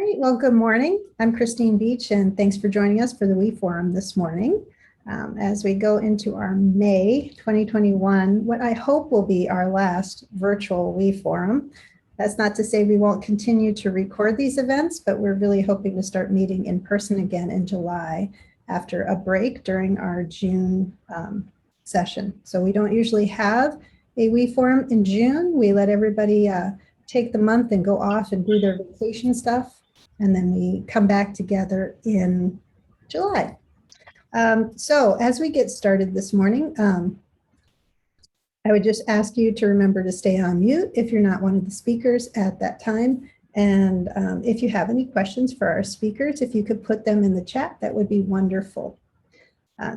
right, well, good morning. I'm Christine Beach, and thanks for joining us for the WE Forum this morning. As we go into our May 2021, what I hope will be our last virtual WE Forum. That's not to say we won't continue to record these events, but we're really hoping to start meeting in person again in July after a break during our June session. So we don't usually have a WE Forum in June. We let everybody take the month and go off and do their vacation stuff. And then we come back together in July. So as we get started this morning, I would just ask you to remember to stay on mute if you're not one of the speakers at that time. And if you have any questions for our speakers, if you could put them in the chat, that would be wonderful.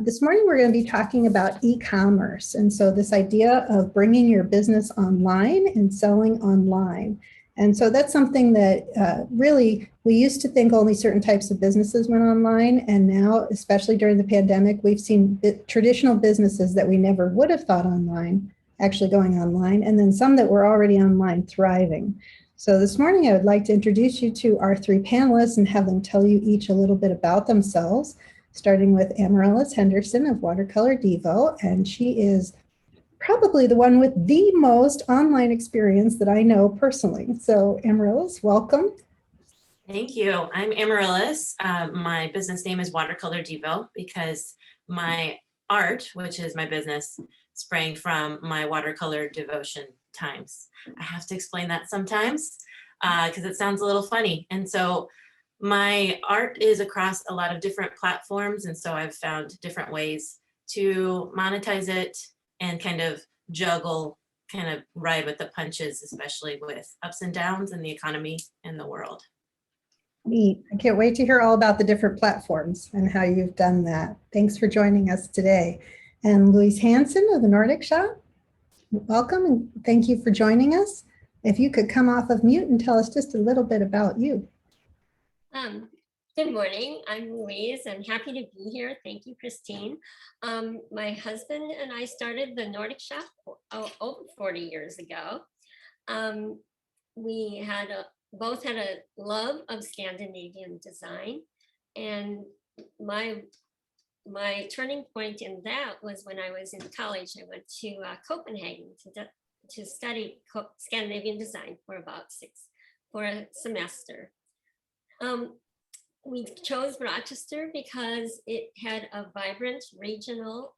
This morning, we're going to be talking about e-commerce. And so this idea of bringing your business online and selling online. And so that's something that really, we used to think only certain types of businesses went online. And now, especially during the pandemic, we've seen traditional businesses that we never would have thought online actually going online, and then some that were already online thriving. So this morning, I would like to introduce you to our three panelists and have them tell you each a little bit about themselves, starting with Amaryllis Henderson of Watercolor Devo, and she is probably the one with the most online experience that I know personally. So Amaryllis, welcome. Thank you. I'm Amaryllis. My business name is Watercolor Devo because my art, which is my business, sprang from my watercolor devotion times. I have to explain that sometimes because it sounds a little funny. And so my art is across a lot of different platforms. And so I've found different ways to monetize it and kind of juggle, kind of ride with the punches, especially with ups and downs in the economy and the world. Neat. I can't wait to hear all about the different platforms and how you've done that. Thanks for joining us today. And Louise Hansen of the Nordic Shop, welcome and thank you for joining us. If you could come off of mute and tell us just a little bit about you. Good morning, I'm Louise. I'm happy to be here. Thank you, Christine. My husband and I started the Nordic Shop over 40 years ago. We both had a love of Scandinavian design, and my turning point in that was when I was in college. I went to Copenhagen to study Scandinavian design for a semester. We chose Rochester because it had a vibrant regional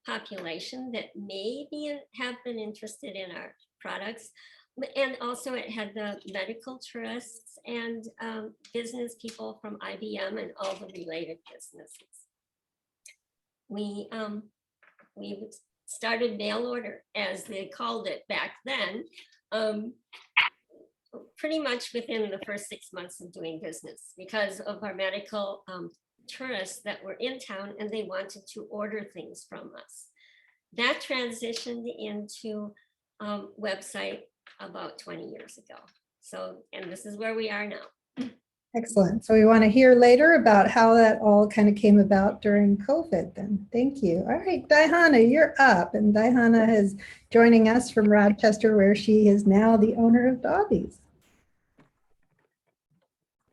population that maybe have been interested in our products. And also it had the medical tourists and business people from IBM and all the related businesses. We started mail order, as they called it back then, pretty much within the first 6 months of doing business because of our medical tourists that were in town and they wanted to order things from us. That transitioned into website about 20 years ago. So, and this is where we are now. Excellent. So we want to hear later about how that all kind of came about during COVID then. Thank you. All right, Dihana, you're up. And Dihana is joining us from Rochester, where she is now the owner of Dalby's.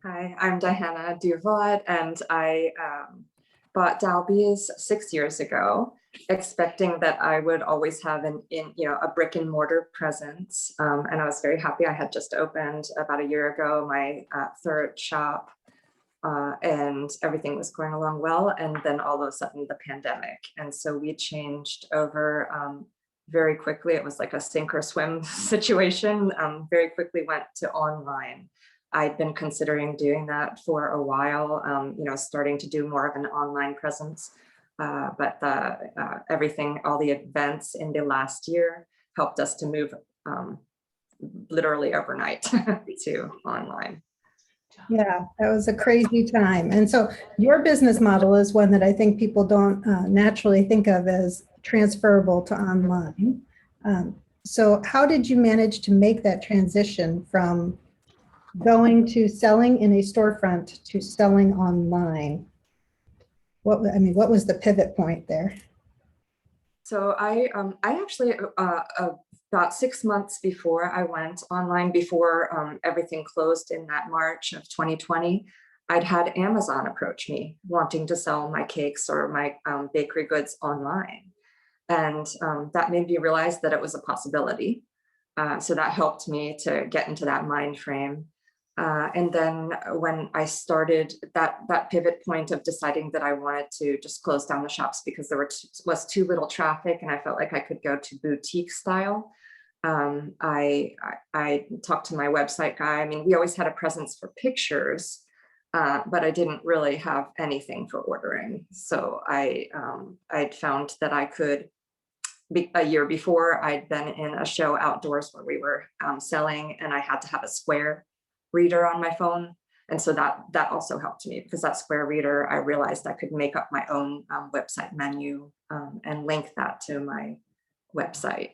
Hi, I'm Dihana Durvod, and I bought Dalby's 6 years ago, expecting that I would always have a brick and mortar presence. And I was very happy. I had just opened about a year ago my third shop, and everything was going along well. And then all of a sudden the pandemic. And so we changed over very quickly. It was like a sink or swim situation. Very quickly went to online. I'd been considering doing that for a while, starting to do more of an online presence. But everything, all the events in the last year helped us to move literally overnight to online. Yeah, that was a crazy time. And so your business model is one that I think people don't naturally think of as transferable to online. So how did you manage to make that transition from going to selling in a storefront to selling online? What was the pivot point there? So I actually about 6 months before I went online, before everything closed in that March of 2020, I'd had Amazon approach me wanting to sell my cakes or my bakery goods online. And that made me realize that it was a possibility. So that helped me to get into that mind frame. And then when I started that pivot point of deciding that I wanted to just close down the shops because there was too little traffic and I felt like I could go to boutique style. I talked to my website guy. I mean, we always had a presence for pictures, but I didn't really have anything for ordering. So I'd found that I could, a year before, I'd been in a show outdoors where we were selling, and I had to have a Square reader on my phone. And so that also helped me, because that Square reader, I realized I could make up my own website menu and link that to my website.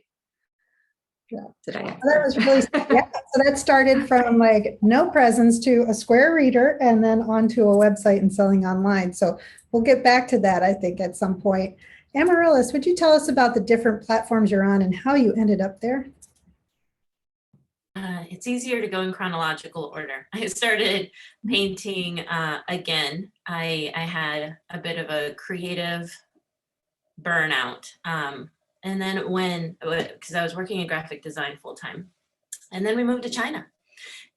Yeah. Did I Well, that was really, yeah. So that started from like no presence to a Square reader and then onto a website and selling online. So we'll get back to that, I think, at some point. Amaryllis, would you tell us about the different platforms you're on and how you ended up there? It's easier to go in chronological order. I started painting again. I had a bit of a creative burnout. And then because I was working in graphic design full time, and then we moved to China.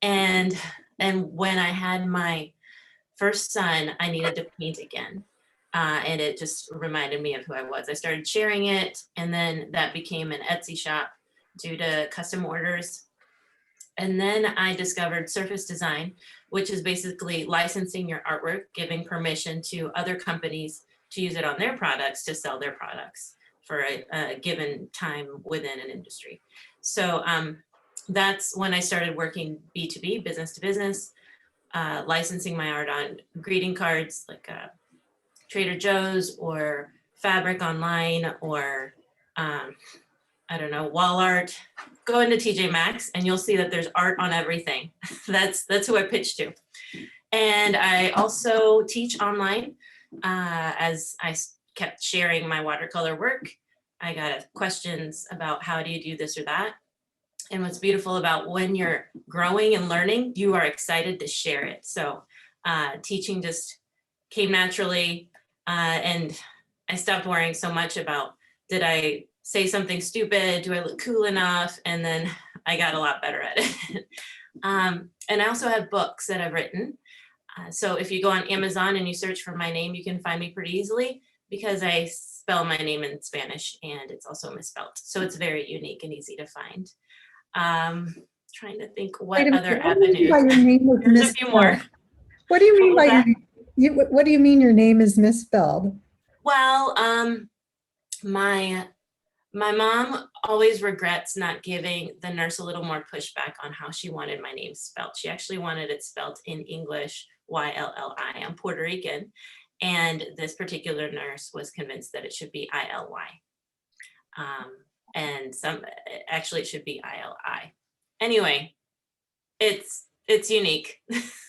And when I had my first son, I needed to paint again. And it just reminded me of who I was. I started sharing it, and then that became an Etsy shop due to custom orders. And then I discovered Surface Design, which is basically licensing your artwork, giving permission to other companies to use it on their products to sell their products for a given time within an industry. So that's when I started working B2B, business to business, licensing my art on greeting cards like Trader Joe's or Fabric Online or I don't know, wall art. Go into TJ Maxx and you'll see that there's art on everything. That's who I pitch to. And I also teach online as I kept sharing my watercolor work. I got questions about how do you do this or that. And what's beautiful about when you're growing and learning, you are excited to share it. So teaching just came naturally. And I stopped worrying so much about, did I say something stupid? Do I look cool enough? And then I got a lot better at it. And I also have books that I've written. So if you go on Amazon and you search for my name, you can find me pretty easily because I spell my name in Spanish and it's also misspelled. So it's very unique and easy to find. Trying to think what other avenues. There's a few more. What do you mean What was by what do you mean your name is misspelled? Well, my mom always regrets not giving the nurse a little more pushback on how she wanted my name spelled. She actually wanted it spelled in English, Y-L-L-I. I'm Puerto Rican, and this particular nurse was convinced that it should be I-L-Y. And actually it should be I-L-I. Anyway, it's unique.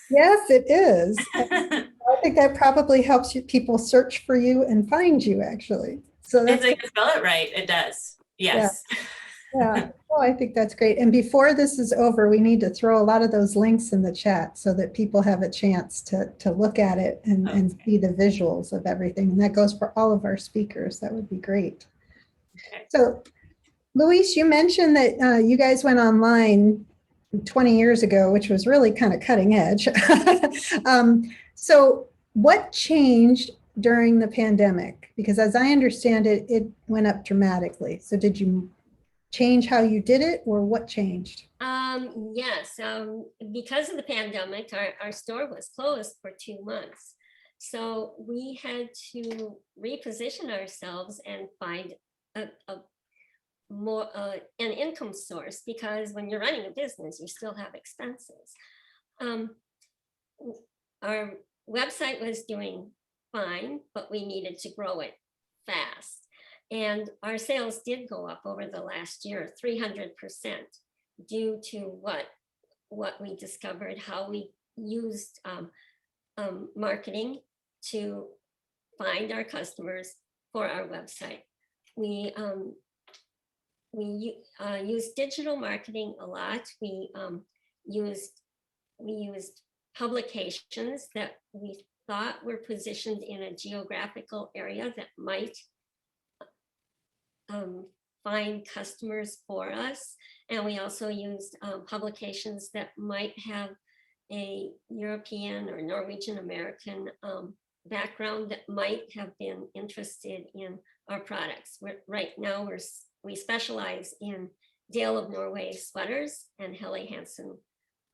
Yes, it is. I think that probably helps people search for you and find you, actually. So if they can spell it right, it does. Yes. Yeah. Oh, I think that's great. And before this is over, we need to throw a lot of those links in the chat so that people have a chance to look at it and see the visuals of everything. And that goes for all of our speakers. That would be great. Okay. So, Luis, you mentioned that you guys went online 20 years ago, which was really kind of cutting edge. So what changed during the pandemic? Because as I understand it, it went up dramatically. So did you change how you did it, or what changed? Yes, because of the pandemic, our store was closed for 2 months. So we had to reposition ourselves and find a more an income source, because when you're running a business, you still have expenses. Our website was doing fine, but we needed to grow it fast. And our sales did go up over the last year, 300%, due to what we discovered, how we used marketing to find our customers for our website. We used digital marketing a lot. Used publications that we thought were positioned in a geographical area that might find customers for us. And we also used publications that might have a European or Norwegian American background that might have been interested in our products. Right now, we specialize in Dale of Norway sweaters and Helly Hansen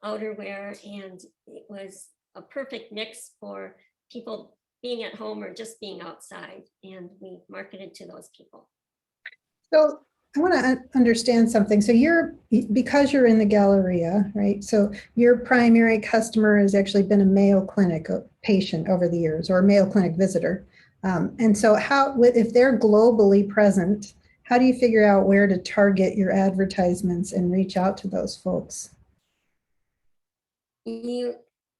outerwear, and it was a perfect mix for people being at home or just being outside, and we marketed to those people. So I want to understand something. So because you're in the Galleria, right? So your primary customer has actually been a Mayo Clinic patient over the years, or a Mayo Clinic visitor. And so if they're globally present, how do you figure out where to target your advertisements and reach out to those folks?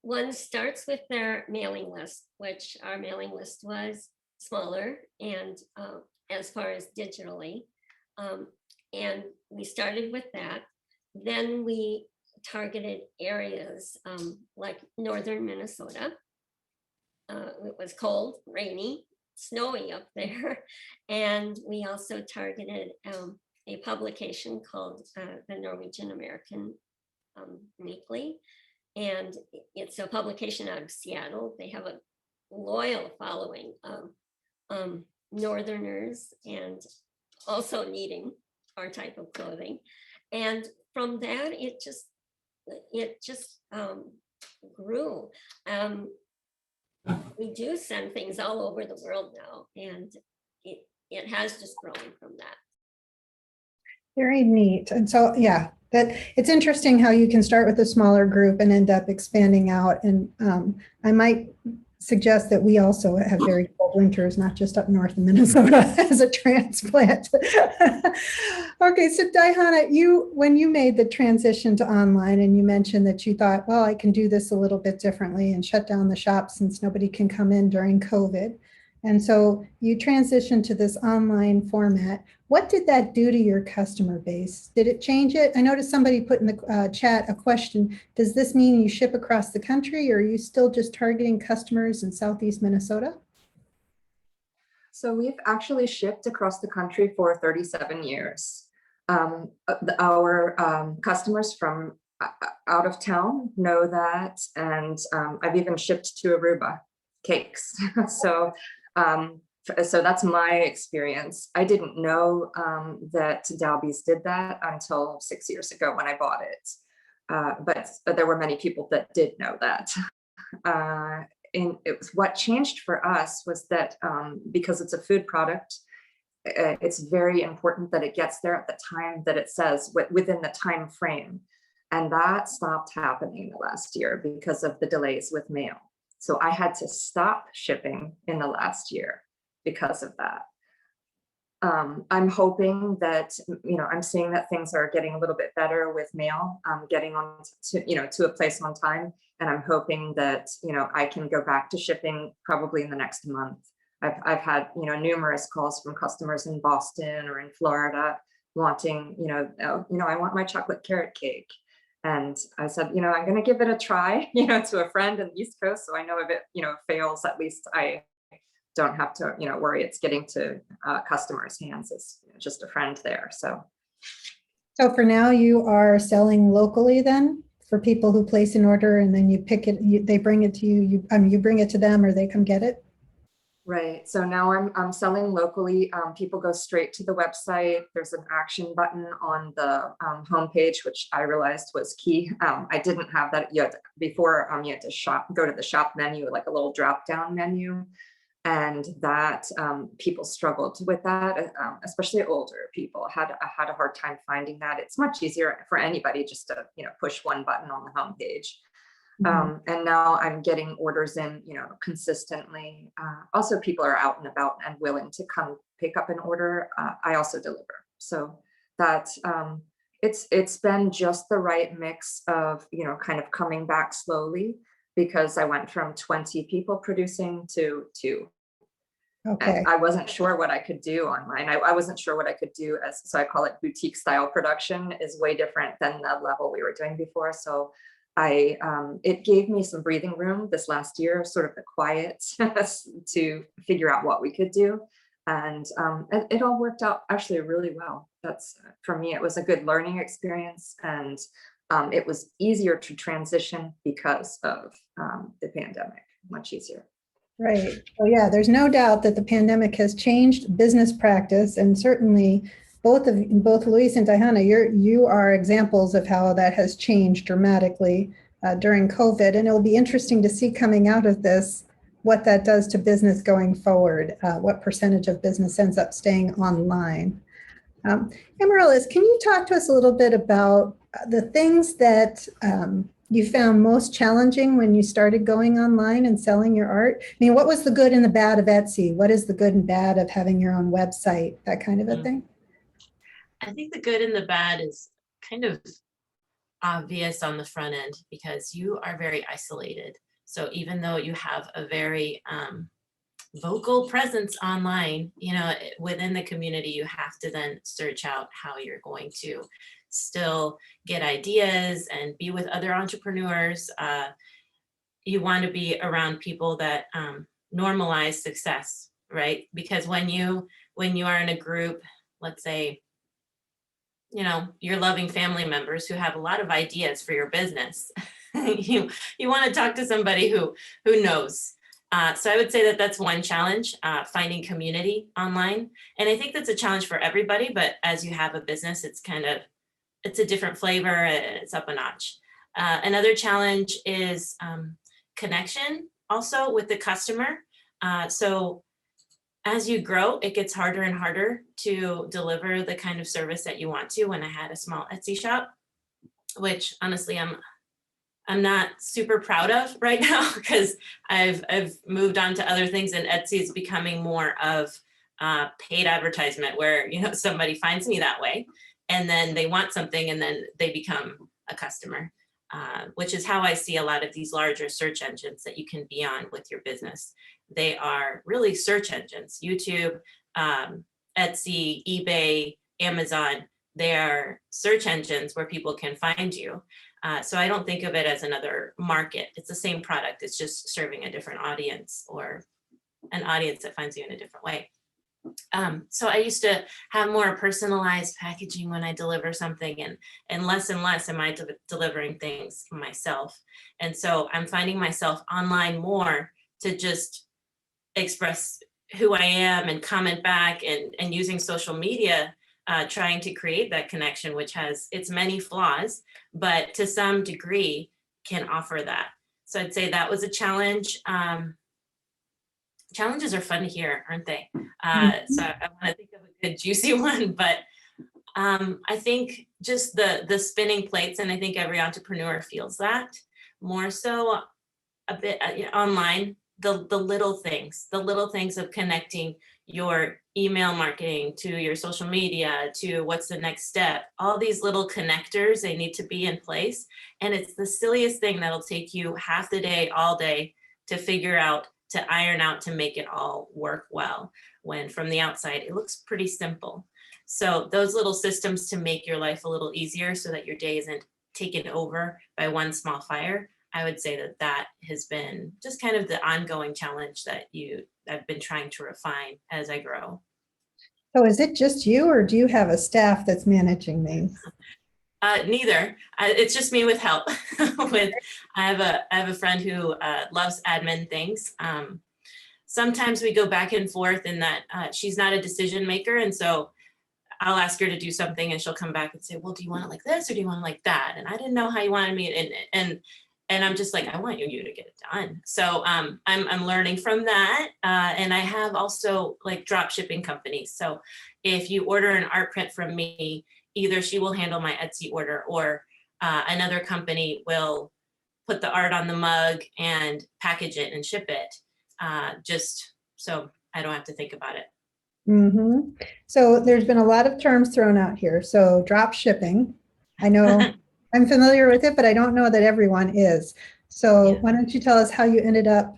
One starts with their mailing list, which our mailing list was smaller and as far as digitally. And we started with that. Then we targeted areas like northern Minnesota. It was cold, rainy, snowy up there. And we also targeted a publication called the Norwegian American Weekly. And it's a publication out of Seattle. They have a loyal following of Northerners and also needing our type of clothing. And from that, it just grew. We do send things all over the world now, and it has just grown from that. Very neat. And so, yeah, that it's interesting how you can start with a smaller group and end up expanding out. And I might suggest that we also have very cold winters, not just up north in Minnesota as a transplant. Okay, so Dhyana, when you made the transition to online and you mentioned that you thought, well, I can do this a little bit differently and shut down the shop since nobody can come in during COVID. And so you transitioned to this online format. What did that do to your customer base? Did it change it? I noticed somebody put in the chat a question. Does this mean you ship across the country, or are you still just targeting customers in Southeast Minnesota? So we've actually shipped across the country for 37 years. Our customers from out of town know that, and I've even shipped to Aruba cakes. So that's my experience. I didn't know that Dalby's did that until 6 years ago when I bought it. But there were many people that did know that. And what changed for us was that because it's a food product, it's very important that it gets there at the time that it says within the time frame. And that stopped happening the last year because of the delays with mail. So I had to stop shipping in the last year because of that. I'm hoping that, I'm seeing that things are getting a little bit better with mail, getting on to a place on time. And I'm hoping that, I can go back to shipping probably in the next month. I've had, numerous calls from customers in Boston or in Florida wanting, I want my chocolate carrot cake. And I said, I'm going to give it a try, to a friend in the East Coast. So I know if it, fails, at least I don't have to, worry it's getting to customers' hands. It's just a friend there. So for now, you are selling locally then for people who place an order, and then you pick it, they bring it to you, you bring it to them, or they come get it? Right. So now I'm selling locally. People go straight to the website. There's an action button on the homepage, which I realized was key. I didn't have that yet before. You had to go to the shop menu, like a little drop down menu. And that people struggled with that, especially older people had a hard time finding that. It's much easier for anybody just to push one button on the homepage. And now I'm getting orders in, consistently. Also, people are out and about and willing to come pick up an order. I also deliver. So that it's been just the right mix of, kind of coming back slowly, because I went from 20 people producing to 2. Okay. And I wasn't sure what I could do online. I wasn't sure what I could do so I call it boutique style production is way different than the level we were doing before. So it gave me some breathing room this last year, sort of the quiet to figure out what we could do. And it all worked out actually really well. For me, it was a good learning experience, and it was easier to transition because of the pandemic, much easier. Right. Well, yeah, there's no doubt that the pandemic has changed business practice, and certainly both Luis and Diana, you are examples of how that has changed dramatically during COVID. And it'll be interesting to see coming out of this what that does to business going forward, what percentage of business ends up staying online. Amaryllis, can you talk to us a little bit about the things that you found most challenging when you started going online and selling your art? I mean, what was the good and the bad of Etsy? What is the good and bad of having your own website, that kind of a thing? I think the good and the bad is kind of obvious on the front end because you are very isolated. So even though you have a very vocal presence online, within the community, you have to then search out how you're going to still get ideas and be with other entrepreneurs. You want to be around people that normalize success, right? Because when you are in a group, let's say, your loving family members who have a lot of ideas for your business, you want to talk to somebody who knows. So I would say that that's one challenge, finding community online. And I think that's a challenge for everybody, but as you have a business, it's a different flavor, it's up a notch. Another challenge is connection also with the customer. So as you grow, it gets harder and harder to deliver the kind of service that you want to. When I had a small Etsy shop, which honestly I'm not super proud of right now because I've moved on to other things, and Etsy is becoming more of paid advertisement where somebody finds me that way and then they want something and then they become a customer, which is how I see a lot of these larger search engines that you can be on with your business. They are really search engines. YouTube, Etsy, eBay, Amazon, they are search engines where people can find you. So I don't think of it as another market. It's the same product. It's just serving a different audience or an audience that finds you in a different way. So I used to have more personalized packaging when I deliver something, and less am I delivering things myself. And so I'm finding myself online more to just express who I am and comment back and using social media, trying to create that connection, which has its many flaws, but to some degree can offer that. So I'd say that was a challenge. Challenges are fun to hear, aren't they? So I want to think of a good juicy one, but I think just the spinning plates, and I think every entrepreneur feels that more so a bit online, the little things of connecting your email marketing to your social media to what's the next step. All these little connectors, they need to be in place. And it's the silliest thing that'll take you half the day, all day to figure out, to iron out, to make it all work well. When from the outside, it looks pretty simple. So those little systems to make your life a little easier so that your day isn't taken over by one small fire, I would say that has been just kind of the ongoing challenge that I've been trying to refine as I grow. So is it just you, or do you have a staff that's managing these? Neither. It's just me with help. I have a friend who loves admin things. Sometimes we go back and forth in that she's not a decision maker, and so I'll ask her to do something and she'll come back and say, well, do you want it like this or do you want it like that? And I didn't know how you wanted me. And I'm just like, I want you to get it done. So I'm learning from that. And I have also like drop shipping companies. So if you order an art print from me, either she will handle my Etsy order or another company will put the art on the mug and package it and ship it, just so I don't have to think about it. Mm-hmm. So there's been a lot of terms thrown out here. So drop shipping, I know I'm familiar with it, but I don't know that everyone is. So Yeah. why don't you tell us how you ended up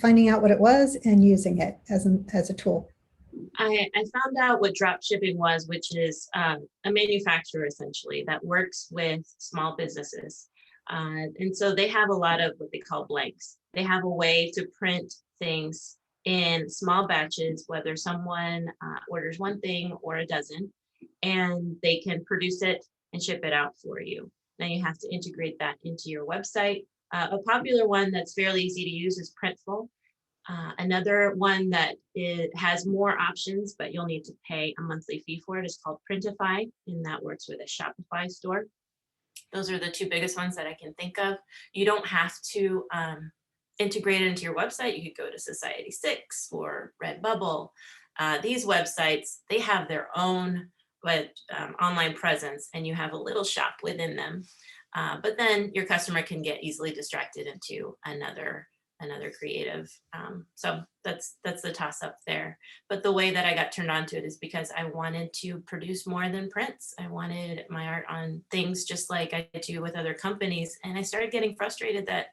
finding out what it was and using it as a tool. I found out what drop shipping was, which is a manufacturer essentially that works with small businesses. And so they have a lot of what they call blanks. They have a way to print things in small batches, whether someone orders one thing or a dozen, and they can produce it and ship it out for you. Now you have to integrate that into your website. A popular one that's fairly easy to use is Printful. Another one that has more options, but you'll need to pay a monthly fee for it, is called Printify, and that works with a Shopify store. Those are the two biggest ones that I can think of. You don't have to integrate it into your website. You could go to Society6 or Redbubble. These websites, they have their own online presence, and you have a little shop within them. But then your customer can get easily distracted into another creative. So that's the toss up there. But the way that I got turned on to it is because I wanted to produce more than prints. I wanted my art on things just like I do with other companies. And I started getting frustrated that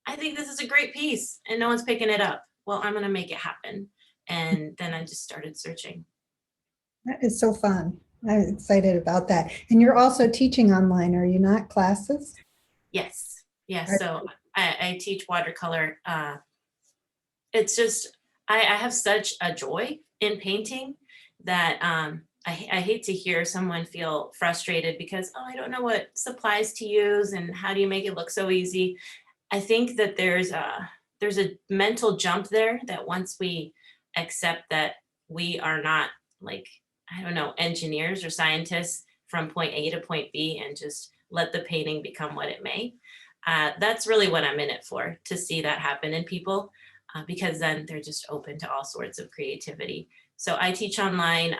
I think this is a great piece and no one's picking it up. Well, I'm going to make it happen. And then I just started searching. That is so fun. I'm excited about that. And you're also teaching online, are you not, classes? Yes. Yes. So I teach watercolor. It's just, I have such a joy in painting that I hate to hear someone feel frustrated because, oh, I don't know what supplies to use and how do you make it look so easy. I think that there's a mental jump there that once we accept that we are not like, I don't know, engineers or scientists from point A to point B and just let the painting become what it may. That's really what I'm in it for, to see that happen in people, because then they're just open to all sorts of creativity. So I teach online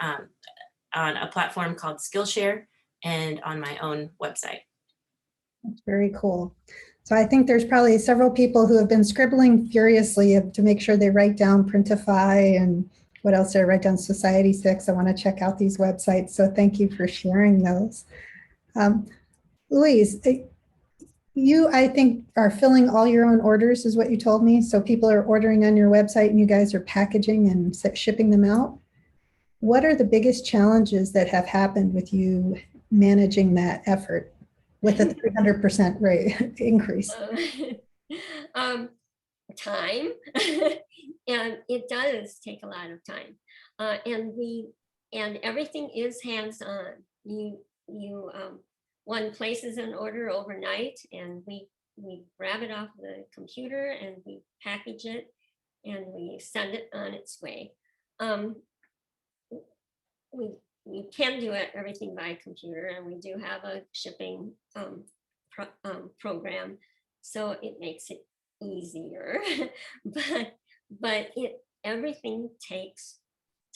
on a platform called Skillshare and on my own website. That's very cool. So I think there's probably several people who have been scribbling furiously to make sure they write down Printify and what else did I write down? Society6. I want to check out these websites. So thank you for sharing those. Louise, you, I think, are filling all your own orders is what you told me. So people are ordering on your website and you guys are packaging and shipping them out. What are the biggest challenges that have happened with you managing that effort with a 300% rate increase? Time. And it does take a lot of time. And everything is hands-on. One places an order overnight and we grab it off the computer and we package it and we send it on its way. We can do everything by computer, and we do have a shipping program, so it makes it easier. but everything takes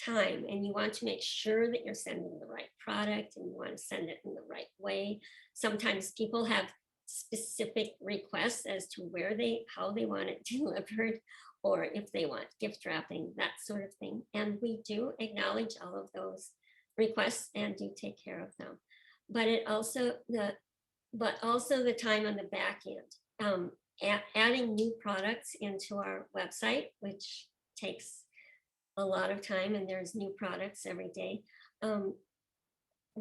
time, and you want to make sure that you're sending the right product and you want to send it in the right way. Sometimes people have specific requests as to how they want it delivered, or if they want gift wrapping, that sort of thing. And we do acknowledge all of those requests and do take care of them. But also the time on the back end, adding new products into our website, which takes a lot of time, and there's new products every day.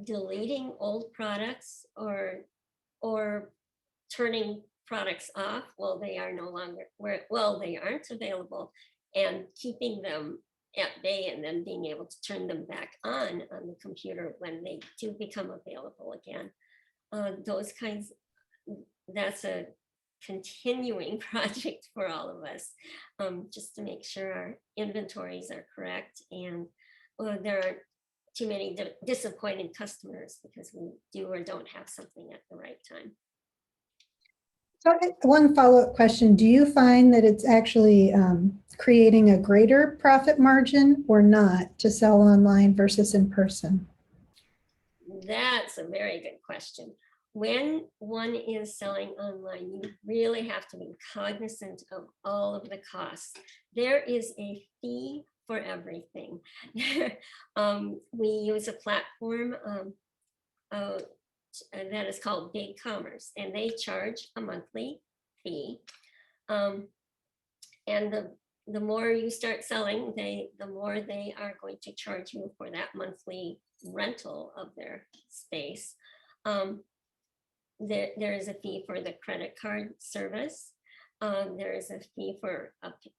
Deleting old products or turning products off they are no longer they aren't available, and keeping them at bay and then being able to turn them back on the computer when they do become available again. That's a continuing project for all of us, just to make sure our inventories are correct and there aren't too many disappointed customers because we do or don't have something at the right time. So one follow-up question, do you find that it's actually creating a greater profit margin or not to sell online versus in person? That's a very good question. When one is selling online, you really have to be cognizant of all of the costs. There is a fee for everything. We use a platform that is called BigCommerce, and they charge a monthly fee. And and the more you start selling, the more they are going to charge you for that monthly rental of their space. There is a fee for the credit card service. There is a fee for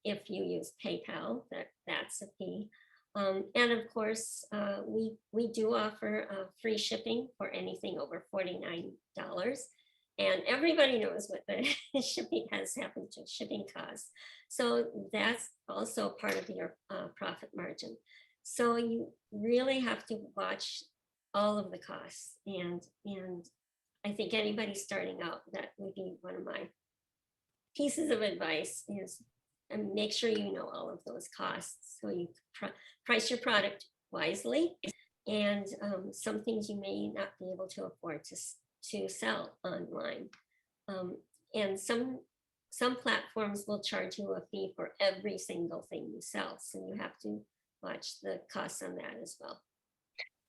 if you use PayPal, that's a fee. And of course, we do offer free shipping for anything over $49. And everybody knows what the shipping has happened to shipping costs. So that's also part of your profit margin. So you really have to watch all of the costs. And I think anybody starting out, that would be one of my pieces of advice, is make sure you know all of those costs so you price your product wisely. And some things you may not be able to afford to sell online. And some platforms will charge you a fee for every single thing you sell. So you have to watch the costs on that as well.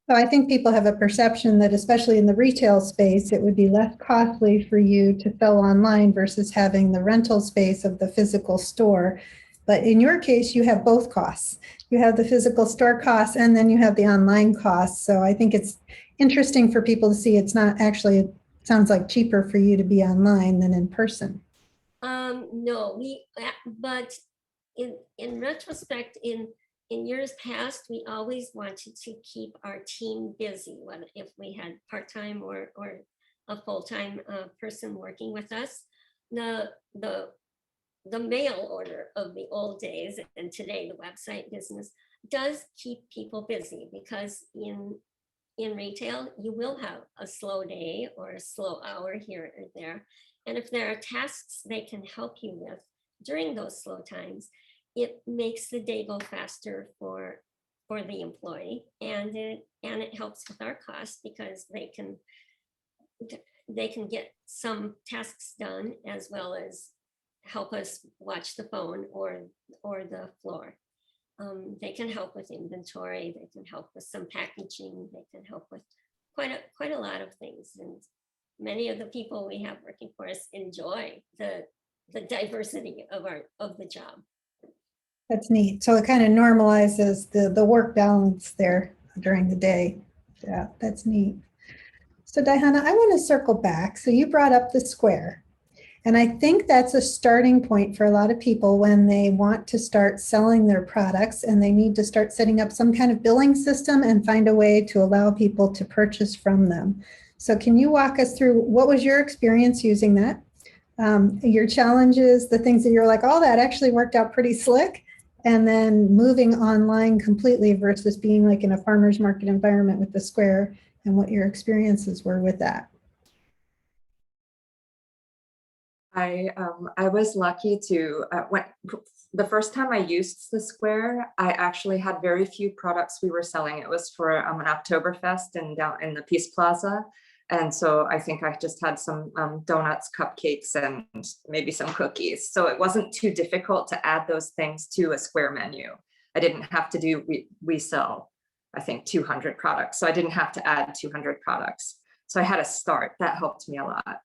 So I think people have a perception that, especially in the retail space, it would be less costly for you to sell online versus having the rental space of the physical store. But in your case, you have both costs. You have the physical store costs, and then you have the online costs. So I think it's interesting for people to see it's not actually, it sounds like cheaper for you to be online than in person. No, but in retrospect, in years past, we always wanted to keep our team busy, whether if we had part-time or a full-time person working with us. The mail order of the old days and today, the website business does keep people busy, because in retail, you will have a slow day or a slow hour here or there. And if there are tasks they can help you with during those slow times, it makes the day go faster for the employee, and it helps with our costs, because they can get some tasks done as well as help us watch the phone or the floor. They can help with inventory, they can help with some packaging, they can help with quite a lot of things. And many of the people we have working for us enjoy the diversity of the job. That's neat. So it kind of normalizes the work balance there during the day. Yeah, that's neat. So Diana, I want to circle back. So you brought up the square. And I think that's a starting point for a lot of people when they want to start selling their products, and they need to start setting up some kind of billing system and find a way to allow people to purchase from them. So can you walk us through what was your experience using that? Your challenges, the things that you're like, oh, that actually worked out pretty slick. And then moving online completely versus being like in a farmer's market environment with the square, and what your experiences were with that. I was lucky to, when the first time I used the square, I actually had very few products we were selling. It was for an Oktoberfest down in the Peace Plaza. And so I think I just had some donuts, cupcakes, and maybe some cookies. So it wasn't too difficult to add those things to a square menu. I didn't have to do, we sell, I think, 200 products. So I didn't have to add 200 products. So I had a start. That helped me a lot.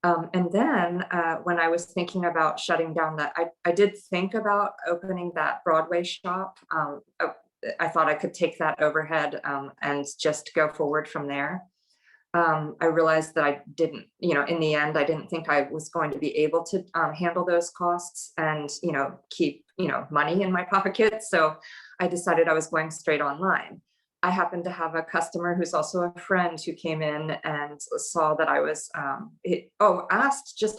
And then when I was thinking about shutting down that, I did think about opening that Broadway shop. I thought I could take that overhead and just go forward from there. I realized that I didn't, in the end, I didn't think I was going to be able to handle those costs and, keep, money in my pocket. So I decided I was going straight online. I happened to have a customer who's also a friend who came in and saw that I was,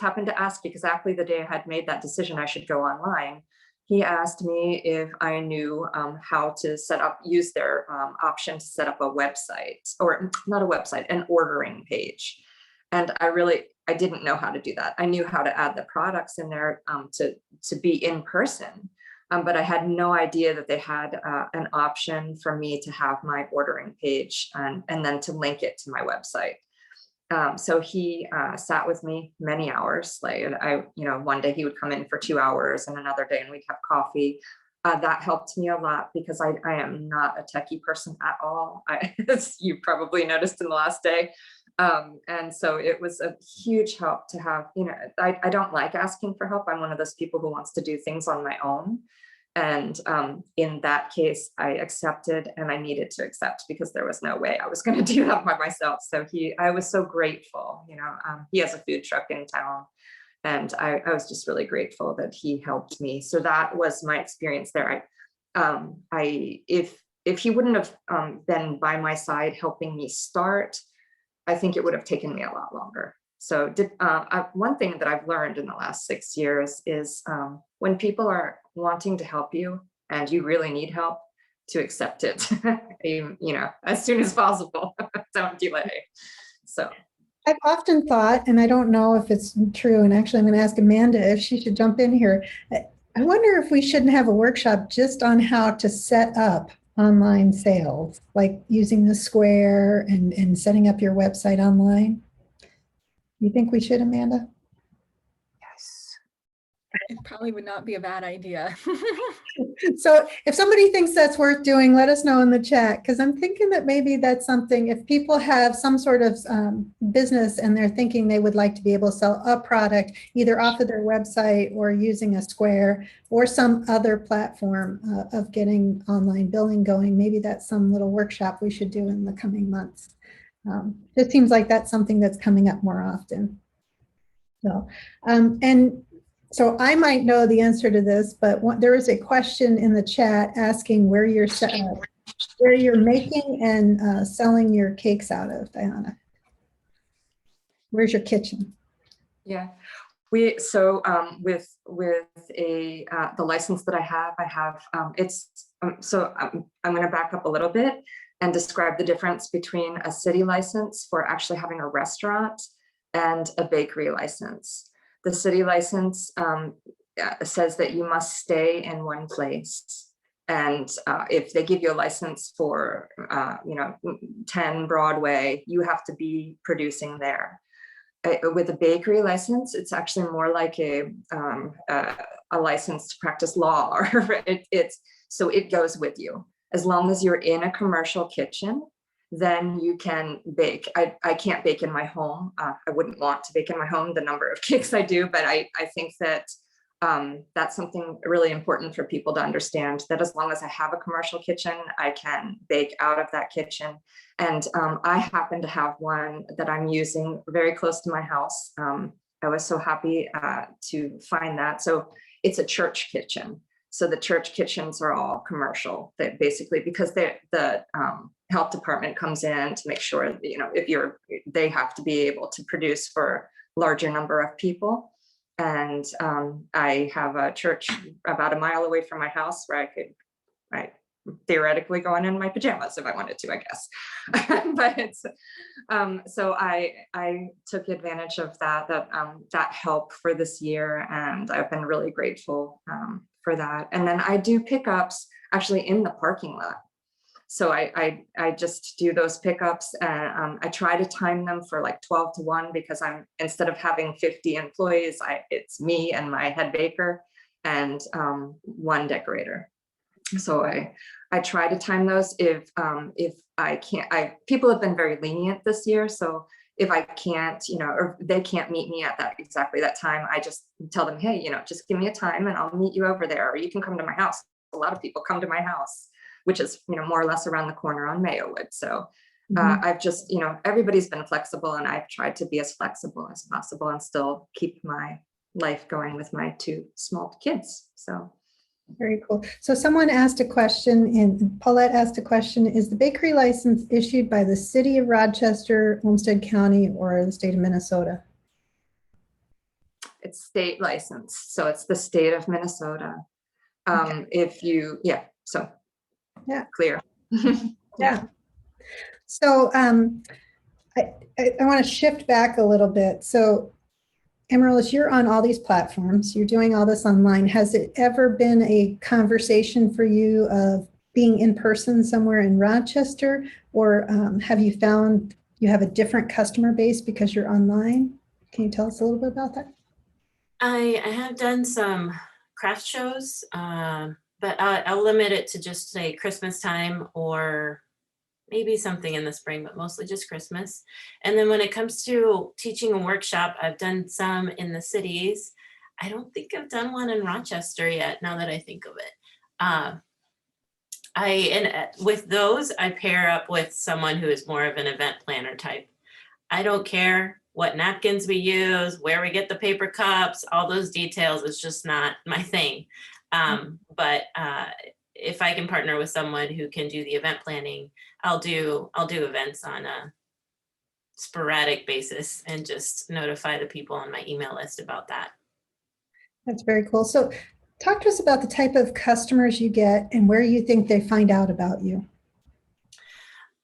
happened to ask, because exactly the day I had made that decision I should go online. He asked me if I knew how to use their option to set up a website, or not a website, an ordering page. And I didn't know how to do that. I knew how to add the products in there to be in person. But I had no idea that they had an option for me to have my ordering page and then to link it to my website. So he sat with me many hours. Like one day he would come in for 2 hours, and another day and we'd have coffee. That helped me a lot, because I am not a techie person at all. As you probably noticed in the last day, And so it was a huge help to have, you know, I don't like asking for help. I'm one of those people who wants to do things on my own. And in that case, I accepted, and I needed to accept because there was no way I was going to do that by myself. So I was so grateful, you know, he has a food truck in town, and I was just really grateful that he helped me. So that was my experience there. If he wouldn't have been by my side helping me start, I think it would have taken me a lot longer. So one thing that I've learned in the last 6 years is when people are wanting to help you and you really need help, to accept it, you know, as soon as possible. Don't delay. So I've often thought, and I don't know if it's true, and actually I'm going to ask Amanda if she should jump in here. I wonder if we shouldn't have a workshop just on how to set up online sales, like using the Square and setting up your website online. You think we should, Amanda? yes. It probably would not be a bad idea. So if somebody thinks that's worth doing, let us know in the chat, because I'm thinking that maybe that's something, if people have some sort of business and they're thinking they would like to be able to sell a product either off of their website or using a Square or some other platform of getting online billing going, maybe that's some little workshop we should do in the coming months. It seems like that's something that's coming up more often. So, so I might know the answer to this, but there is a question in the chat asking where you're making and selling your cakes out of, Diana. Where's your kitchen? Yeah, with the license that I have it's so I'm going to back up a little bit and describe the difference between a city license for actually having a restaurant and a bakery license. The city license says that you must stay in one place. And if they give you a license for, 10 Broadway, you have to be producing there. With a bakery license, it's actually more like a license to practice law. So it goes with you. As long as you're in a commercial kitchen, then you can bake. I can't bake in my home. I wouldn't want to bake in my home the number of cakes I do, but I think that that's something really important for people to understand, that as long as I have a commercial kitchen, I can bake out of that kitchen. And I happen to have one that I'm using very close to my house. I was so happy to find that. So it's a church kitchen. So the church kitchens are all commercial, that basically, because the health department comes in to make sure that, if they have to be able to produce for larger number of people. And I have a church about a mile away from my house where I could theoretically go in my pajamas if I wanted to, I guess. But so I took advantage of that help for this year, and I've been really grateful for that. And then I do pickups actually in the parking lot. So I just do those pickups, and I try to time them for like 12 to 1, because instead of having 50 employees, it's me and my head baker and one decorator. So I try to time those. If I can't, people have been very lenient this year. So if I can't, or they can't meet me at exactly that time, I just tell them, hey, just give me a time and I'll meet you over there, or you can come to my house. A lot of people come to my house, which is, more or less around the corner on Mayowood. So I've just, everybody's been flexible, and I've tried to be as flexible as possible and still keep my life going with my 2 small kids. So. Very cool. So someone asked a question, and Paulette asked a question: is the bakery license issued by the city of Rochester, Olmsted County, or the state of Minnesota? It's state license. So it's the state of Minnesota. Okay. Clear. Yeah. So I want to shift back a little bit. So Amaryllis, you're on all these platforms. You're doing all this online. Has it ever been a conversation for you of being in person somewhere in Rochester, or have you found you have a different customer base because you're online? Can you tell us a little bit about that? I have done some craft shows, but I'll limit it to just say Christmas time or maybe something in the spring, but mostly just Christmas. And then when it comes to teaching a workshop, I've done some in the cities. I don't think I've done one in Rochester yet, now that I think of it. With those, I pair up with someone who is more of an event planner type. I don't care what napkins we use, where we get the paper cups, all those details is just not my thing. But if I can partner with someone who can do the event planning, I'll do events on a sporadic basis and just notify the people on my email list about that. That's very cool. So talk to us about the type of customers you get and where you think they find out about you.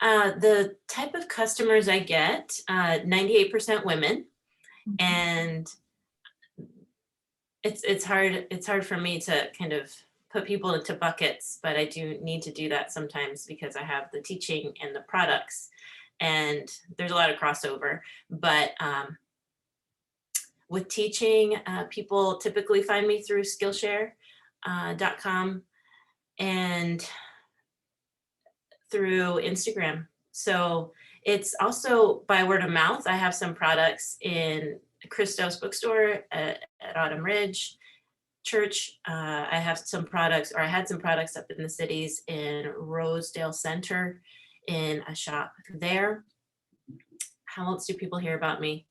The type of customers I get, 98% women, and it's hard for me to kind of put people into buckets, but I do need to do that sometimes because I have the teaching and the products, and there's a lot of crossover. But with teaching, people typically find me through Skillshare.com and through Instagram. So it's also by word of mouth. I have some products in Christos bookstore at Autumn Ridge Church. I have some products, or I had some products up in the cities in Rosedale Center in a shop there. How else do people hear about me?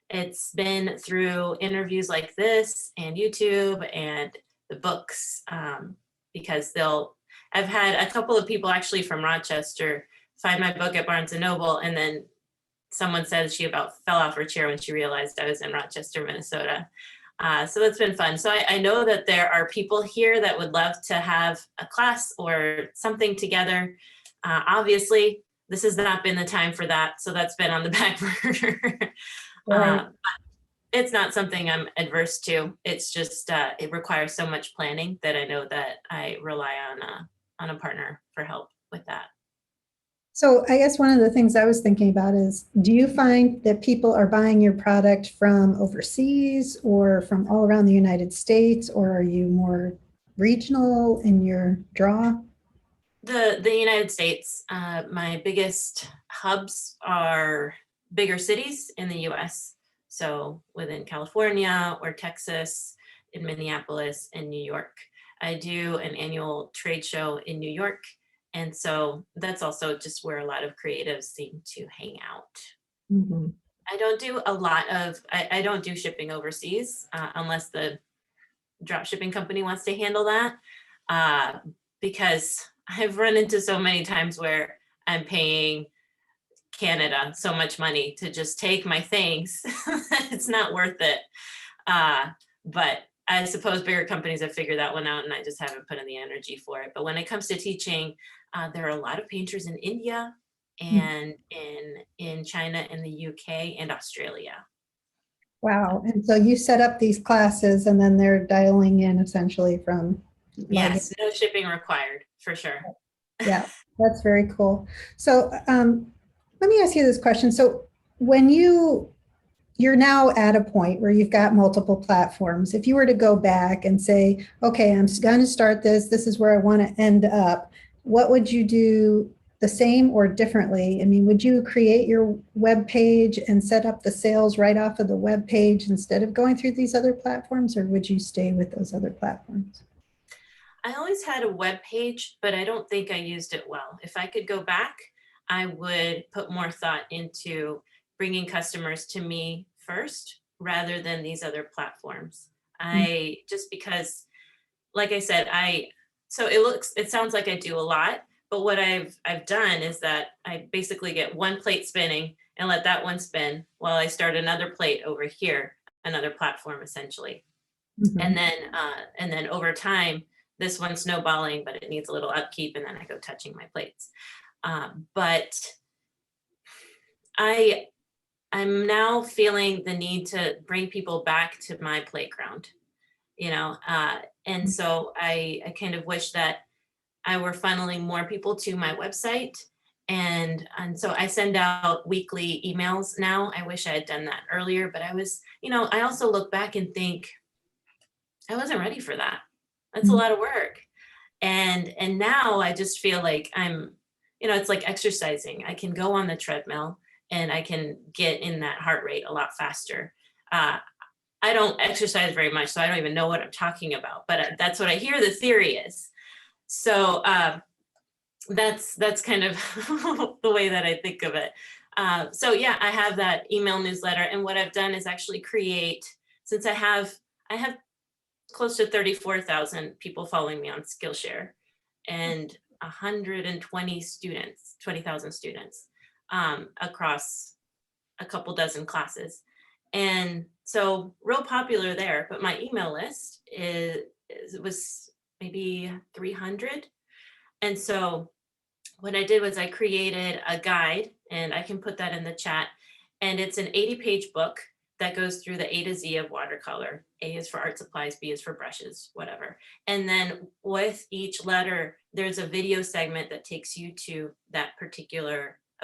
It's been through interviews like this and YouTube and the books, because I've had a couple of people actually from Rochester find my book at Barnes & Noble, and then someone said she about fell off her chair when she realized I was in Rochester, Minnesota. So that's been fun. So I know that there are people here that would love to have a class or something together. Obviously, this has not been the time for that, so that's been on the back burner. Right. It's not something I'm adverse to. It's just it requires so much planning that I know that I rely on a partner for help with that. So I guess one of the things I was thinking about is, do you find that people are buying your product from overseas or from all around the United States, or are you more regional in your draw? The United States, my biggest hubs are bigger cities in the US. So within California or Texas, in Minneapolis and New York. I do an annual trade show in New York. And so that's also just where a lot of creatives seem to hang out. Mhm. I don't do a lot of, I don't do shipping overseas unless the drop shipping company wants to handle that, because I've run into so many times where I'm paying Canada so much money to just take my things. It's not worth it. But I suppose bigger companies have figured that one out, and I just haven't put in the energy for it. But when it comes to teaching, there are a lot of painters in India and in China and the UK and Australia. Wow. And so you set up these classes and then they're dialing in essentially from. Yes, no shipping required, for sure. Yeah, that's very cool. So let me ask you this question. So when you're now at a point where you've got multiple platforms, if you were to go back and say, okay, I'm going to start this is where I want to end up, what would you do the same or differently? I mean, would you create your web page and set up the sales right off of the web page instead of going through these other platforms, or would you stay with those other platforms? I always had a web page, but I don't think I used it well. If I could go back, I would put more thought into bringing customers to me first rather than these other platforms. Just because, like I said, it sounds like I do a lot, but what I've done is that I basically get one plate spinning and let that one spin while I start another plate over here, another platform essentially. Mhm. And then over time, this one's snowballing, but it needs a little upkeep, and then I go touching my plates. But I'm now feeling the need to bring people back to my playground, and so I kind of wish that I were funneling more people to my website. And so I send out weekly emails now. I wish I had done that earlier, but I also look back and think I wasn't ready for that. That's a lot of work. And now I just feel like I'm it's like exercising. I can go on the treadmill and I can get in that heart rate a lot faster. I don't exercise very much, so I don't even know what I'm talking about, but that's what I hear the theory is. So that's kind of the way that I think of it. So yeah, I have that email newsletter, and what I've done is actually create, since I have close to 34,000 people following me on Skillshare and 120 students, 20,000 students across a couple dozen classes. And so real popular there, but my email list was maybe 300. And so what I did was I created a guide, and I can put that in the chat. And it's an 80-page book that goes through the A to Z of watercolor. A is for art supplies, B is for brushes, whatever. And then with each letter, there's a video segment that takes you to a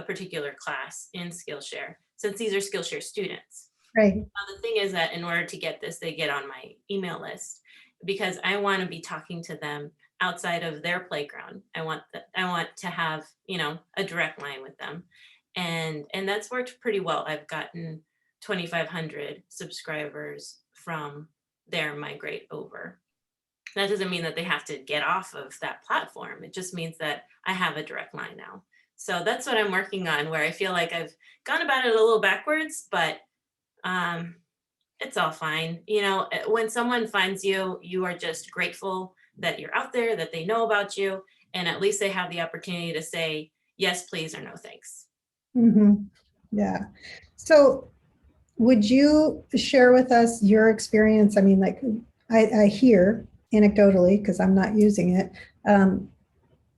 particular class in Skillshare, since these are Skillshare students. Right. Now, the thing is that in order to get this, they get on my email list, because I want to be talking to them outside of their playground. I want to have, a direct line with them. And that's worked pretty well. I've gotten 2,500 subscribers from there migrate over. That doesn't mean that they have to get off of that platform. It just means that I have a direct line now. So that's what I'm working on, where I feel like I've gone about it a little backwards, but it's all fine. When someone finds you, you are just grateful that you're out there, that they know about you, and at least they have the opportunity to say, yes, please, or no, thanks. Mm-hmm. Yeah. So would you share with us your experience? I mean, like I hear anecdotally, because I'm not using it.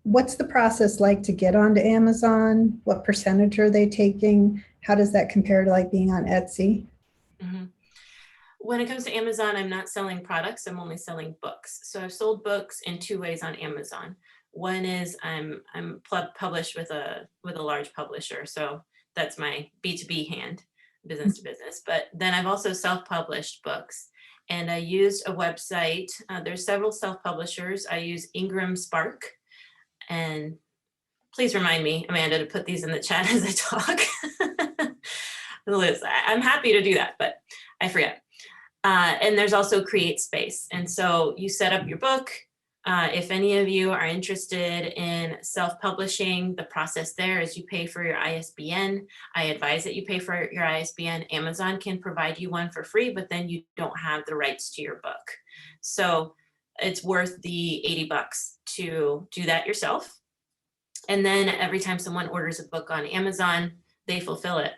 What's the process like to get onto Amazon? What percentage are they taking? How does that compare to like being on Etsy? Mm-hmm. When it comes to Amazon, I'm not selling products. I'm only selling books. So I've sold books in two ways on Amazon. One is I'm published with a large publisher. So that's my B2B hand, business to business. But then I've also self-published books. And I used a website. There's several self-publishers. I use Ingram Spark. And please remind me, Amanda, to put these in the chat as I talk. Liz, I'm happy to do that, but I forget. And there's also CreateSpace. And so you set up your book. If any of you are interested in self-publishing, the process there is you pay for your ISBN. I advise that you pay for your ISBN. Amazon can provide you one for free, but then you don't have the rights to your book. So it's worth the $80 to do that yourself. And then every time someone orders a book on Amazon, they fulfill it.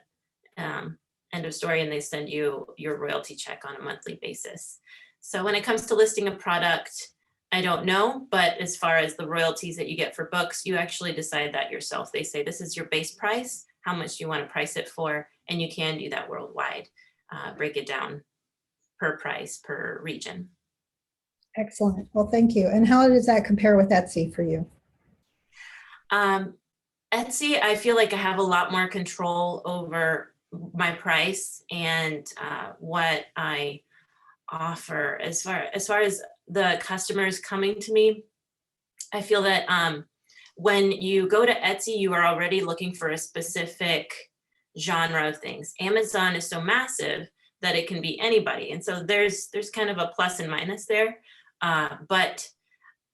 End of story, and they send you your royalty check on a monthly basis. So when it comes to listing a product, I don't know, but as far as the royalties that you get for books, you actually decide that yourself. They say, this is your base price. How much do you want to price it for? And you can do that worldwide. Break it down per price, per region. Excellent. Well, thank you. And how does that compare with Etsy for you? Etsy, I feel like I have a lot more control over my price and what I offer. As far as the customers coming to me, I feel that when you go to Etsy, you are already looking for a specific genre of things. Amazon is so massive that it can be anybody. And so there's kind of a plus and minus there. But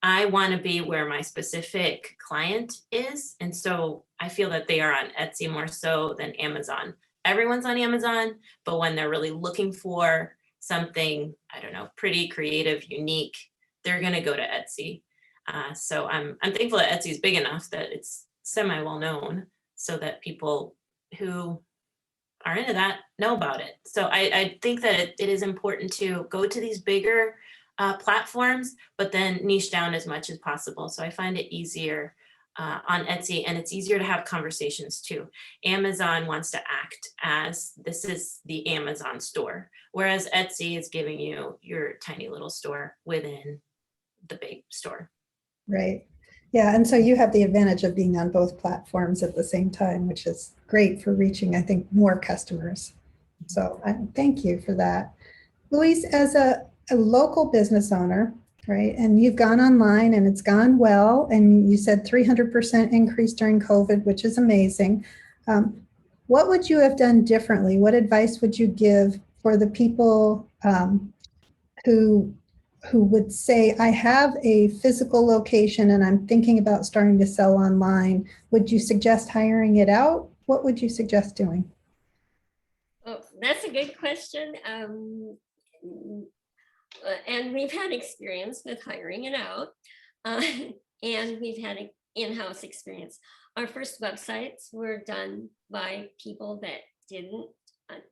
I want to be where my specific client is. And so I feel that they are on Etsy more so than Amazon. Everyone's on Amazon, but when they're really looking for something, I don't know, pretty creative, unique, they're going to go to Etsy. So I'm thankful that Etsy is big enough that it's semi well known so that people who are into that know about it. So I think that it is important to go to these bigger platforms, but then niche down as much as possible. So I find it easier on Etsy, and it's easier to have conversations too. Amazon wants to act as this is the Amazon store, whereas Etsy is giving you your tiny little store within the big store. Right. Yeah. And so you have the advantage of being on both platforms at the same time, which is great for reaching, I think, more customers. So thank you for that. Louise, as a local business owner, right? And you've gone online and it's gone well. And you said 300% increase during COVID, which is amazing. What would you have done differently? What advice would you give for the people who would say, I have a physical location and I'm thinking about starting to sell online? Would you suggest hiring it out? What would you suggest doing? Oh, that's a good question. And we've had experience with hiring it out, and we've had an in-house experience. Our first websites were done by people that didn't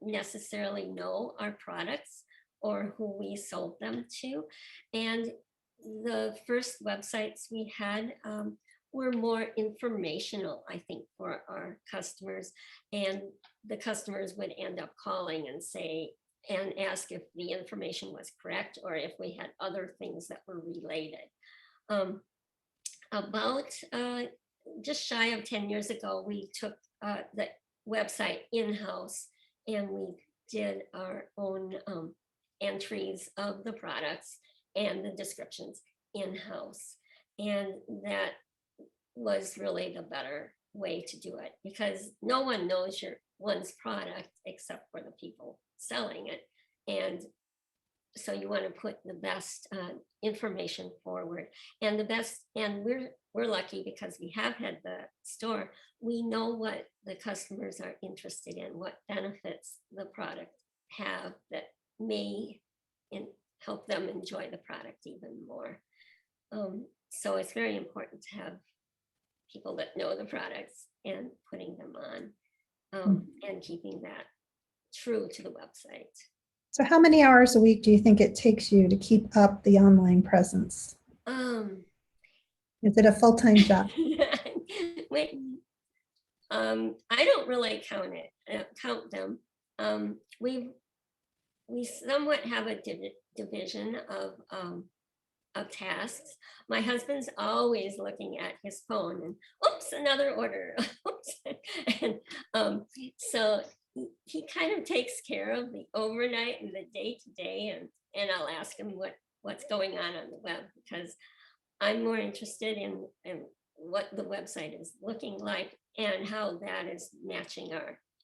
necessarily know our products or who we sold them to. And the first websites we had were more informational, I think, for our customers. And the customers would end up calling and say, and ask if the information was correct or if we had other things that were related. About just shy of 10 years ago, we took the website in-house and we did our own entries of the products and the descriptions in-house. And that was really the better way to do it, because no one knows one's product except for the people selling it. And so you want to put the best information forward, and the best, and we're lucky because we have had the store. We know what the customers are interested in, what benefits the product have that may help them enjoy the product even more. So it's very important to have people that know the products and putting them on and keeping that true to the website. So how many hours a week do you think it takes you to keep up the online presence? Is it a full-time job? Wait, I don't really count them. We somewhat have a division of tasks. My husband's always looking at his phone and oops, another order. And so he kind of takes care of the overnight and the day-to-day, and I'll ask him what's going on the web, because I'm more interested in what the website is looking like and how that is matching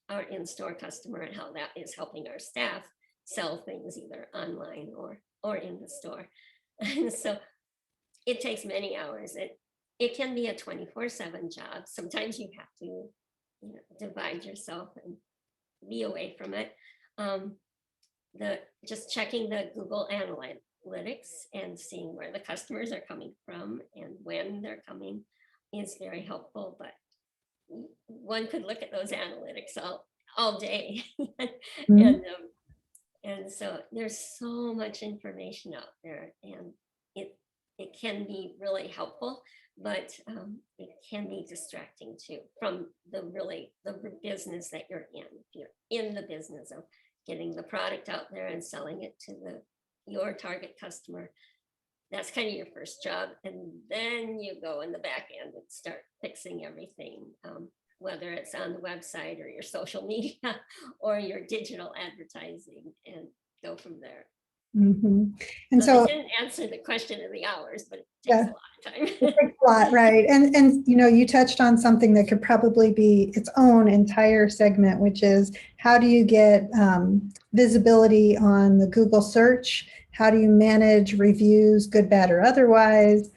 our in-store customer and how that is helping our staff sell things either online or in the store. And so it takes many hours. It can be a 24/7 job. Sometimes you have to divide yourself and be away from it. Just checking the Google Analytics and seeing where the customers are coming from and when they're coming is very helpful. But one could look at those analytics all day. Mm-hmm. And so there's so much information out there, and it can be really helpful, but it can be distracting too from the business that you're in. If you're in the business of getting the product out there and selling it to your target customer, that's kind of your first job. And then you go in the back end and start fixing everything, whether it's on the website or your social media or your digital advertising, and go from there. Mm-hmm. And so I didn't answer the question of the hours, but it takes a lot of time. It takes a lot, right? And you touched on something that could probably be its own entire segment, which is how do you get visibility on the Google search? How do you manage reviews, good, bad, or otherwise?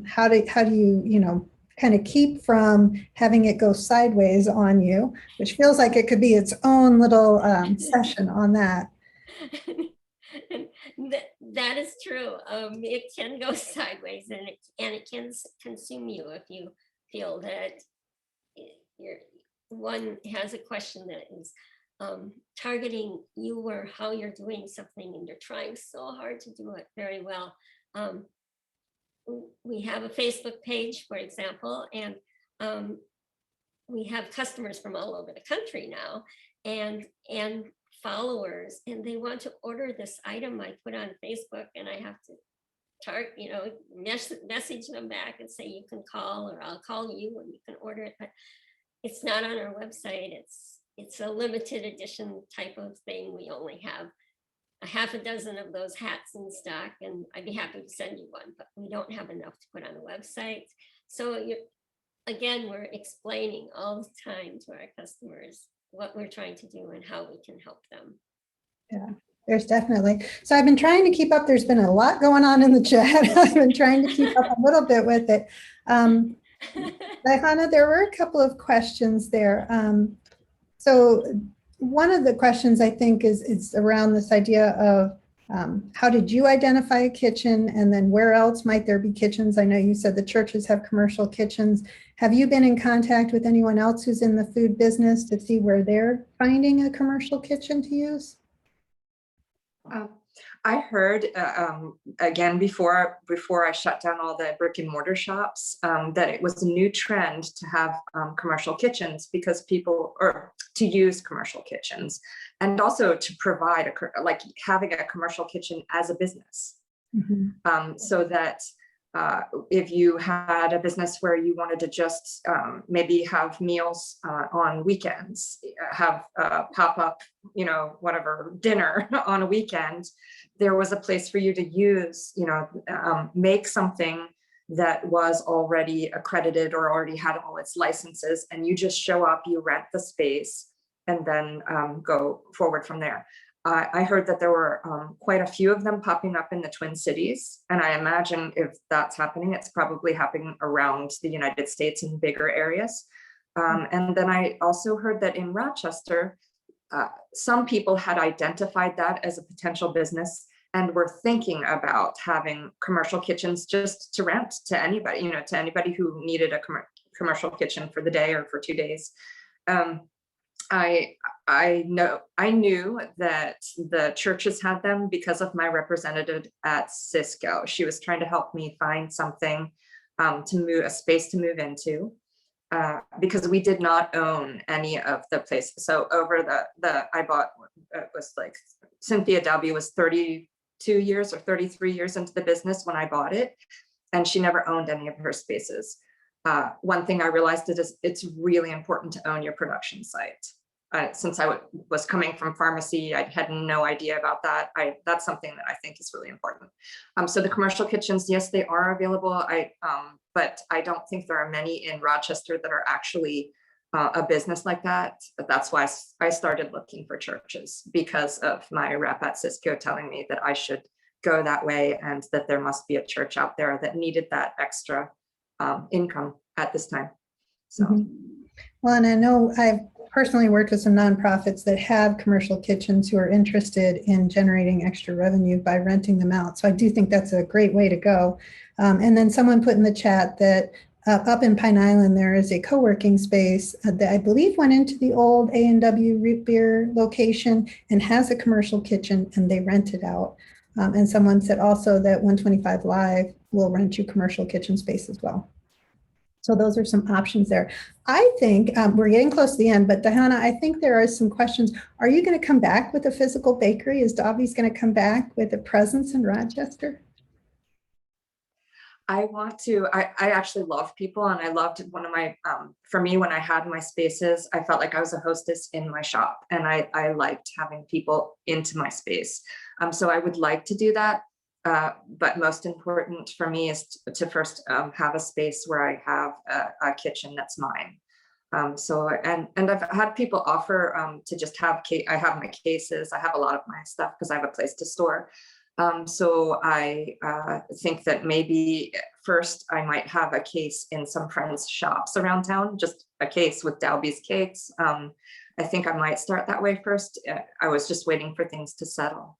How do you kind of keep from having it go sideways on you, which feels like it could be its own little session on that. That is true. It can go sideways, and it can consume you if you feel that one has a question that is targeting you or how you're doing something, and you're trying so hard to do it very well. We have a Facebook page, for example, and we have customers from all over the country now, and followers, and they want to order this item I put on Facebook, and I have to message them back and say you can call, or I'll call you and you can order it, but it's not on our website. It's a limited edition type of thing. We only have a half a dozen of those hats in stock, and I'd be happy to send you one, but we don't have enough to put on the website. So again, we're explaining all the time to our customers what we're trying to do and how we can help them. Yeah, there's definitely. So I've been trying to keep up. There's been a lot going on in the chat. I've been trying to keep up a little bit with it. Hannah, there were a couple of questions there. So one of the questions I think is around this idea of how did you identify a kitchen, and then where else might there be kitchens? I know you said the churches have commercial kitchens. Have you been in contact with anyone else who's in the food business to see where they're finding a commercial kitchen to use? I heard again before I shut down all the brick and mortar shops that it was a new trend to have commercial kitchens, because people, or to use commercial kitchens, and also to provide like having a commercial kitchen as a business. So that if you had a business where you wanted to just maybe have meals on weekends, have pop-up, whatever, dinner on a weekend, there was a place for you to use, make something that was already accredited or already had all its licenses, and you just show up, you rent the space, and then go forward from there. I heard that there were quite a few of them popping up in the Twin Cities, and I imagine if that's happening, it's probably happening around the United States in bigger areas. And then I also heard that in Rochester, some people had identified that as a potential business and were thinking about having commercial kitchens just to rent to anybody, to anybody who needed a commercial kitchen for the day or for 2 days. I knew that the churches had them because of my representative at Cisco. She was trying to help me find something to move, a space to move into, because we did not own any of the places. So over I bought, it was like Cynthia Dalby was 32 years or 33 years into the business when I bought it, and she never owned any of her spaces. One thing I realized is it's really important to own your production site. Since I was coming from pharmacy, I had no idea about that. That's something that I think is really important. So the commercial kitchens, yes, they are available. But I don't think there are many in Rochester that are actually a business like that. But that's why I started looking for churches, because of my rep at Cisco telling me that I should go that way, and that there must be a church out there that needed that extra income at this time. So. Well, and I know I've personally worked with some nonprofits that have commercial kitchens who are interested in generating extra revenue by renting them out. So I do think that's a great way to go. And then someone put in the chat that up in Pine Island, there is a co-working space that I believe went into the old A&W Root Beer location and has a commercial kitchen, and they rent it out. And someone said also that 125 Live will rent you commercial kitchen space as well. So those are some options there. I think we're getting close to the end, but Diana, I think there are some questions. Are you going to come back with a physical bakery? Is Dalby's going to come back with a presence in Rochester? I want to, I actually love people, and I loved one of my, for me, when I had my spaces, I felt like I was a hostess in my shop, and I liked having people into my space. So I would like to do that. But most important for me is to first have a space where I have a kitchen that's mine. So I've had people offer to just have I have my cases. I have a lot of my stuff because I have a place to store. So I think that maybe first I might have a case in some friends' shops around town, just a case with Dalby's cakes. I think I might start that way first. I was just waiting for things to settle.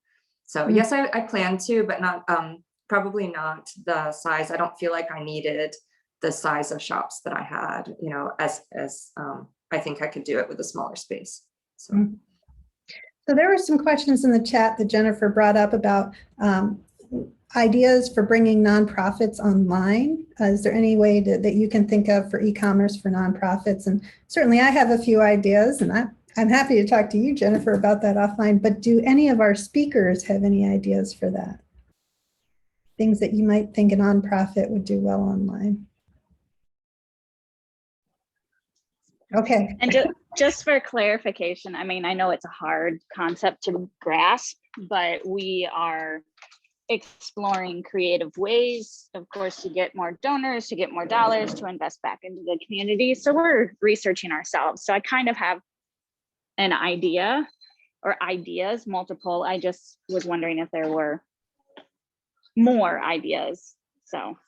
So yes, I plan to, but not probably not the size. I don't feel like I needed the size of shops that I had, as I think I could do it with a smaller space. So. So there were some questions in the chat that Jennifer brought up about ideas for bringing nonprofits online. Is there any way that you can think of for e-commerce for nonprofits? And certainly I have a few ideas, and I'm happy to talk to you, Jennifer, about that offline, but do any of our speakers have any ideas for that? Things that you might think a nonprofit would do well online? Okay. And just for clarification, I mean, I know it's a hard concept to grasp, but we are exploring creative ways, of course, to get more donors, to get more dollars, to invest back into the community. So we're researching ourselves. So I kind of have an idea or ideas, multiple. I just was wondering if there were more ideas. So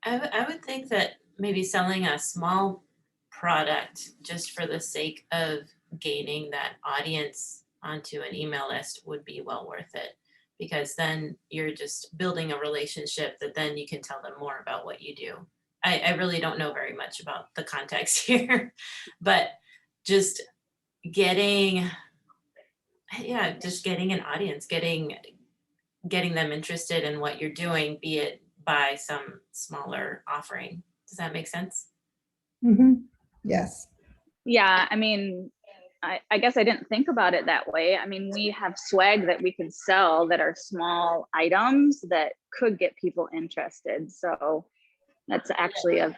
I would think that maybe selling a small product just for the sake of gaining that audience onto an email list would be well worth it, because then you're just building a relationship that then you can tell them more about what you do. I really don't know very much about the context here, but just getting, just getting an audience, getting them interested in what you're doing, be it by some smaller offering. Does that make sense? Mhm. Yes. yeah, I mean, I guess I didn't think about it that way. I mean, we have swag that we could sell that are small items that could get people interested. So that's actually a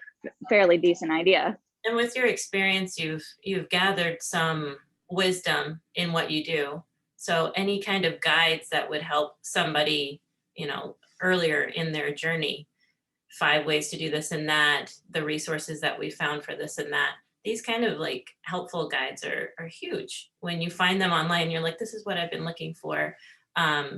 fairly decent idea. And with your experience, you've gathered some wisdom in what you do. So any kind of guides that would help somebody, earlier in their journey, 5 ways to do this and that, the resources that we found for this and that. These kind of like helpful guides are huge. When you find them online, you're like, this is what I've been looking for.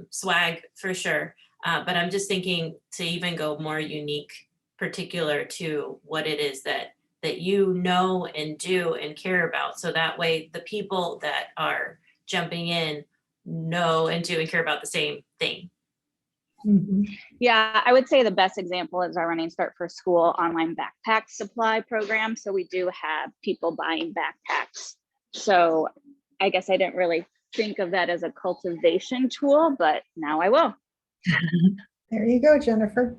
Swag for sure. But I'm just thinking to even go more unique, particular to what it is that you know and do and care about. So that way the people that are jumping in know and do and care about the same thing. Mhm. Yeah, I would say the best example is our Running Start for School online backpack supply program. So we do have people buying backpacks. So I guess I didn't really think of that as a cultivation tool, but now I will. There you go, Jennifer.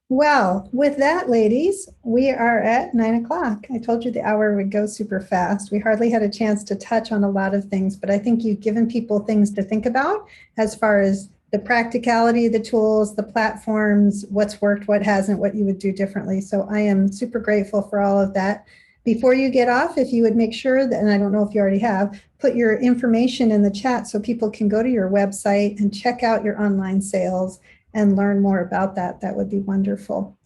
Well, with that, ladies, we are at 9 o'clock. I told you the hour would go super fast. We hardly had a chance to touch on a lot of things, but I think you've given people things to think about as far as the practicality of the tools, the platforms, what's worked, what hasn't, what you would do differently. So I am super grateful for all of that. Before you get off, if you would make sure that, and I don't know if you already have, put your information in the chat so people can go to your website and check out your online sales and learn more about that. That would be wonderful.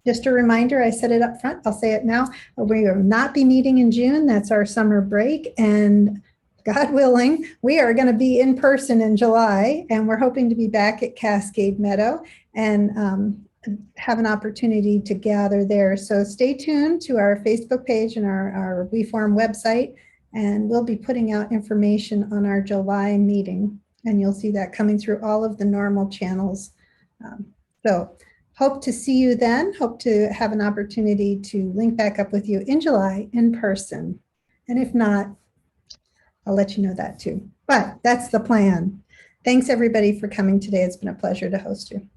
Just a reminder, I said it up front, I'll say it now. We will not be meeting in June. That's our summer break. And God willing, we are going to be in person in July, and we're hoping to be back at Cascade Meadow and have an opportunity to gather there. So stay tuned to our Facebook page and our WeForm website, and we'll be putting out information on our July meeting, and you'll see that coming through all of the normal channels. So hope to see you then. Hope to have an opportunity to link back up with you in July in person. And if not, I'll let you know that too. But that's the plan. Thanks everybody for coming today. It's been a pleasure to host you.